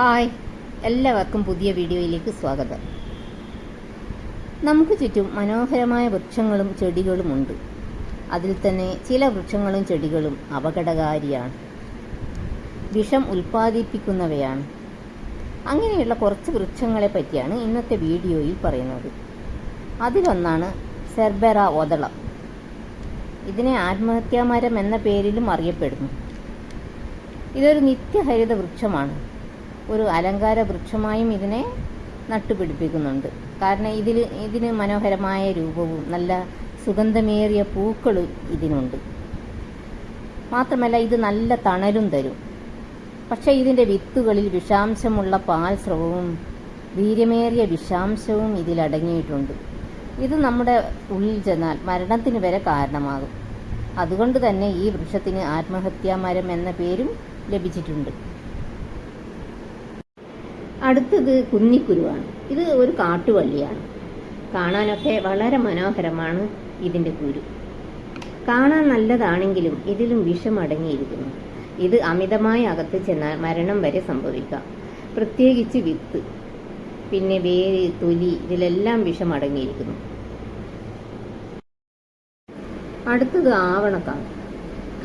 Hi, എല്ലാവർക്കും പുതിയ വീഡിയോയിലേക്ക് സ്വാഗതം. നമുക്ക് ചുറ്റും മനോഹരമായ വൃക്ഷങ്ങളും ചെടികളുമുണ്ട്. അതിൽ തന്നെ ചില വൃക്ഷങ്ങളും ചെടികളും അപകടകാരിയാണ്, വിഷം ഉൽപ്പാദിപ്പിക്കുന്നവയാണ്. അങ്ങനെയുള്ള കുറച്ച് വൃക്ഷങ്ങളെ പറ്റിയാണ് ഇന്നത്തെ വീഡിയോയിൽ പറയുന്നത്. അതിലൊന്നാണ് സെർബെറ ഒതളം. ഇതിനെ ആത്മഹത്യാമരം എന്ന പേരിലും അറിയപ്പെടുന്നു. ഇതൊരു നിത്യഹരിത വൃക്ഷമാണ്. ഒരു അലങ്കാര വൃക്ഷമായും ഇതിനെ നട്ടുപിടിപ്പിക്കുന്നുണ്ട്. കാരണം ഇതിന് മനോഹരമായ രൂപവും നല്ല സുഗന്ധമേറിയ പൂക്കളും ഇതിനുണ്ട്. മാത്രമല്ല ഇത് നല്ല തണലും തരും. പക്ഷേ ഇതിൻ്റെ വിത്തുകളിൽ വിഷാംശമുള്ള പാൽ സ്രവവും വീര്യമേറിയ വിഷാംശവും ഇതിലടങ്ങിയിട്ടുണ്ട്. ഇത് നമ്മുടെ ഉള്ളിൽ ചെന്നാൽ മരണത്തിന് വരെ കാരണമാകും. അതുകൊണ്ട് തന്നെ ഈ വൃക്ഷത്തിന് ആത്മഹത്യാമരം എന്ന പേരും ലഭിച്ചിട്ടുണ്ട്. അടുത്തത് കുന്നിക്കുരുവാണ്. ഇത് ഒരു കാട്ടുവള്ളിയാണ്. കാണാനൊക്കെ വളരെ മനോഹരമാണ് ഇതിൻ്റെ കുരു. കാണാൻ നല്ലതാണെങ്കിലും ഇതിലും വിഷം അടങ്ങിയിരിക്കുന്നു. ഇത് അമിതമായി അകത്ത് ചെന്നാൽ മരണം വരെ സംഭവിക്കാം. പ്രത്യേകിച്ച് വിത്ത്, പിന്നെ വേര്, തൊലി, ഇതിലെല്ലാം വിഷം അടങ്ങിയിരിക്കുന്നു. അടുത്തത് ആവണക്കാണ്.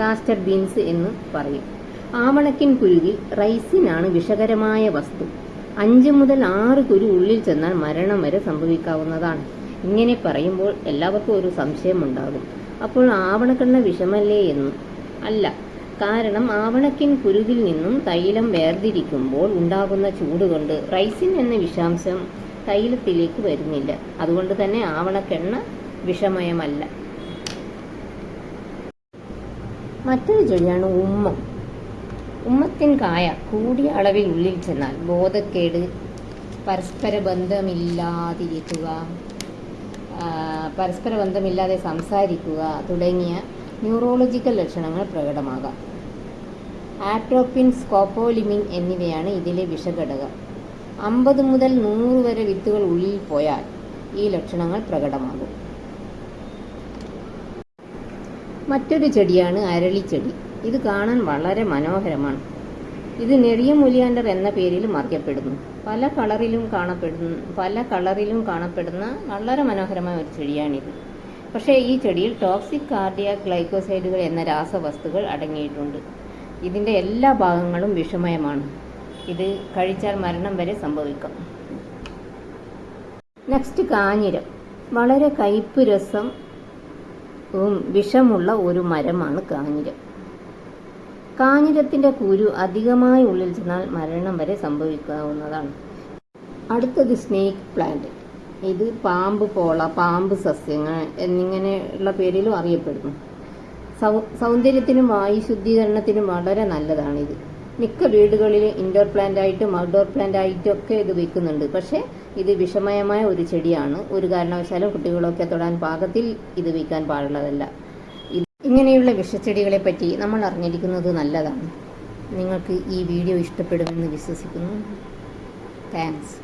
കാസ്റ്റർ ബീൻസ് എന്ന് പറയും. ആവണക്കിൻ കുരുവിൽ റൈസിനാണ് വിഷകരമായ വസ്തു. 5 മുതൽ 6 കുരു ഉള്ളിൽ ചെന്നാൽ മരണം വരെ സംഭവിക്കാവുന്നതാണ്. ഇങ്ങനെ പറയുമ്പോൾ എല്ലാവർക്കും ഒരു സംശയമുണ്ടാകും, അപ്പോൾ ആവണക്കെണ്ണ വിഷമല്ലേ എന്ന്. അല്ല, കാരണം ആവണക്കിൻ കുരുവിൽ നിന്നും തൈലം വേർതിരിക്കുമ്പോൾ ഉണ്ടാകുന്ന ചൂട് കൊണ്ട് റൈസിൻ എന്ന വിഷാംശം തൈലത്തിലേക്ക് വരുന്നില്ല. അതുകൊണ്ട് തന്നെ ആവണക്കെണ്ണ വിഷമയമല്ല. മറ്റൊരു ചെടിയാണ് ഉമ്മം. ഉമ്മത്തിൻ കായ കൂടിയ അളവിൽ ഉള്ളിൽ ചെന്നാൽ ബോധക്കേട്, പരസ്പര ബന്ധമില്ലാതെ സംസാരിക്കുക തുടങ്ങിയ ന്യൂറോളജിക്കൽ ലക്ഷണങ്ങൾ പ്രകടമാകാം. ആട്രോപ്പിൻ, സ്കോപ്പോലിമിൻ എന്നിവയാണ് ഇതിലെ വിഷഘടകം. 50 മുതൽ 100 വരെ വിത്തുകൾ ഉള്ളിൽ പോയാൽ ഈ ലക്ഷണങ്ങൾ പ്രകടമാകും. മറ്റൊരു ചെടിയാണ് അരളിച്ചെടി. ഇത് കാണാൻ വളരെ മനോഹരമാണ്. ഇത് നെറിയ മുലിയാൻഡർ എന്ന പേരിലും അറിയപ്പെടുന്നു. പല കളറിലും കാണപ്പെടുന്ന വളരെ മനോഹരമായ ഒരു ചെടിയാണിത്. പക്ഷേ ഈ ചെടിയിൽ ടോക്സിക് കാർഡിയാക് ഗ്ലൈക്കോസൈഡുകൾ എന്ന രാസവസ്തുക്കൾ അടങ്ങിയിട്ടുണ്ട്. ഇതിൻ്റെ എല്ലാ ഭാഗങ്ങളും വിഷമയമാണ്. ഇത് കഴിച്ചാൽ മരണം വരെ സംഭവിക്കാം. നെക്സ്റ്റ് കാഞ്ഞിരം. വളരെ കയ്പ് രസം വിഷമുള്ള ഒരു മരമാണ് കാഞ്ഞിരം. കാഞ്ഞിരത്തിൻ്റെ കുരു അധികമായി ഉള്ളിൽ ചെന്നാൽ മരണം വരെ സംഭവിക്കാവുന്നതാണ്. അടുത്തത് സ്നേക്ക് പ്ലാന്റ്. ഇത് പാമ്പ് പോള, പാമ്പ് സസ്യങ്ങൾ എന്നിങ്ങനെയുള്ള പേരിലും അറിയപ്പെടുന്നു. സൗന്ദര്യത്തിനും വായു ശുദ്ധീകരണത്തിനും വളരെ നല്ലതാണിത്. മിക്ക വീടുകളിലും ഇൻഡോർ പ്ലാന്റ് ആയിട്ടും ഔട്ട്ഡോർ പ്ലാന്റ് ആയിട്ടും ഒക്കെ ഇത് വയ്ക്കുന്നുണ്ട്. പക്ഷേ ഇത് വിഷമയമായ ഒരു ചെടിയാണ്. ഒരു കാരണവശാലും കുട്ടികളൊക്കെ തൊടാൻ പാകത്തിൽ ഇത് വയ്ക്കാൻ പാടുള്ളതല്ല. ഇങ്ങനെയുള്ള വിഷച്ചെടികളെ പറ്റി നമ്മൾ അറിഞ്ഞിരിക്കുന്നത് നല്ലതാണ്. നിങ്ങൾക്ക് ഈ വീഡിയോ ഇഷ്ടപ്പെടുമെന്ന് വിശ്വസിക്കുന്നു. താങ്ക്സ്.